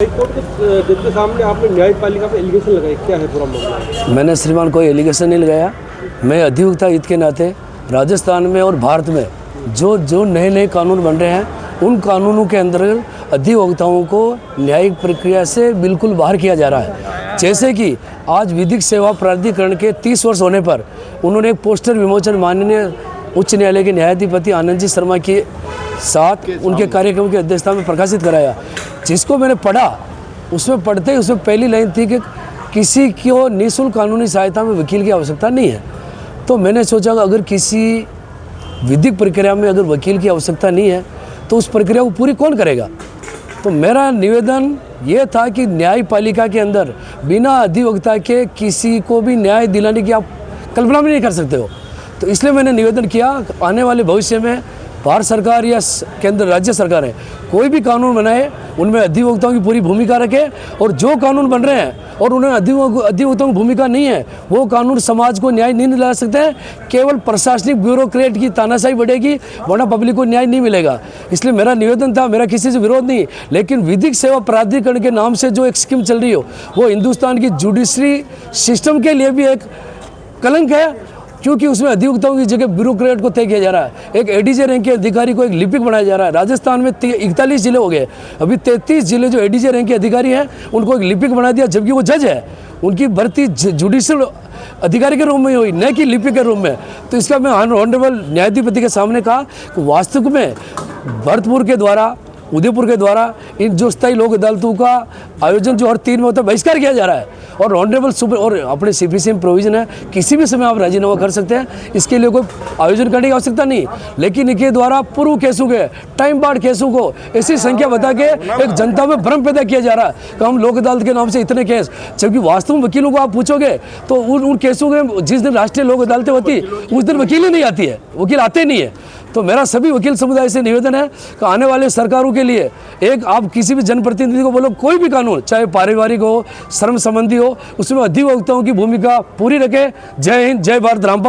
High court के सामने आपने न्यायपालिका पे एलिगेशन लगाए, क्या है पूरा मामला? मैंने श्रीमान कोई एलिगेशन नहीं लगाया। मैं अधिवक्ता हित के नाते राजस्थान में और भारत में जो नए नए कानून बन रहे हैं उन कानूनों के अंतर्गत अधिवक्ताओं को न्यायिक प्रक्रिया से बिल्कुल बाहर किया जा रहा है। जैसे कि आज विधिक सेवा प्राधिकरण के 30 वर्ष होने पर उन्होंने एक पोस्टर विमोचन माननीय उच्च न्यायालय के न्यायाधिपति आनंद जी शर्मा के साथ उनके कार्यक्रम की अध्यक्षता में प्रकाशित कराया, जिसको मैंने पढ़ा। उसमें पढ़ते ही उसमें पहली लाइन थी कि किसी को निःशुल्क कानूनी सहायता में वकील की आवश्यकता नहीं है। तो मैंने सोचा कि अगर किसी विधिक प्रक्रिया में अगर वकील की आवश्यकता नहीं है तो उस प्रक्रिया को पूरी कौन करेगा। तो मेरा निवेदन ये था कि न्यायपालिका के अंदर बिना अधिवक्ता के किसी को भी न्याय दिलाने की आप कल्पना भी नहीं कर सकते हो। तो इसलिए मैंने निवेदन किया आने वाले भविष्य में भारत सरकार या केंद्र राज्य सरकार है कोई भी कानून बनाए उनमें अधिवक्ताओं की पूरी भूमिका रखे, और जो कानून बन रहे हैं और उन्हें अधिवक्ताओं की भूमिका नहीं है वो कानून समाज को न्याय नहीं दिला सकते हैं। केवल प्रशासनिक ब्यूरोक्रेट की तानाशाही बढ़ेगी, वरना पब्लिक को न्याय नहीं मिलेगा। इसलिए मेरा निवेदन था, मेरा किसी से विरोध नहीं, लेकिन विधिक सेवा प्राधिकरण के नाम से जो एक स्कीम चल रही हो वो हिंदुस्तान की जुडिशरी सिस्टम के लिए भी एक कलंक है, क्योंकि उसमें अधिवक्ताओं की जगह ब्यूरोक्रेट को तय किया जा रहा है। एक एडीजे रैंक के अधिकारी को एक लिपिक बनाया जा रहा है। राजस्थान में 41 जिले हो गए, अभी 33 जिले जो एडीजे रैंक के अधिकारी हैं उनको एक लिपिक बना दिया, जबकि वो जज है। उनकी भर्ती जुडिशियल अधिकारी के रूप में हुई, न कि लिपिक के रूप में। तो इसका मैं ऑनरेबल न्यायाधिपति के सामने कहा कि वास्तविक में भरतपुर के द्वारा, उदयपुर के द्वारा इन जो स्थायी लोक अदालतों का आयोजन जो हर 3 में होता है बहिष्कार किया जा रहा है। और ऑनरेबल सुपर और अपने सीपीसी में प्रोविजन है, किसी भी समय आप राजीनामा कर सकते हैं, इसके लिए कोई आयोजन करने की आवश्यकता नहीं। लेकिन इनके द्वारा पूर्व केसों के टाइम बार्ड केसों को ऐसी संख्या बता के एक जनता में भ्रम पैदा किया जा रहा है कि हम लोक अदालत के नाम से इतने केस, जबकि वास्तव में वकीलों को आप पूछोगे तो उन केसों के जिस दिन राष्ट्रीय लोक अदालतें होती उस दिन वकील ही नहीं आती है, वकील आते नहीं है। तो मेरा सभी वकील समुदाय से निवेदन है कि आने वाले सरकारों के लिए एक आप किसी भी जनप्रतिनिधि को बोलो कोई भी कानून चाहे पारिवारिक हो, श्रम संबंधी हो, उसमें अधिवक्ताओं की भूमिका पूरी रखें। जय हिंद, जय भारत, रामपाल।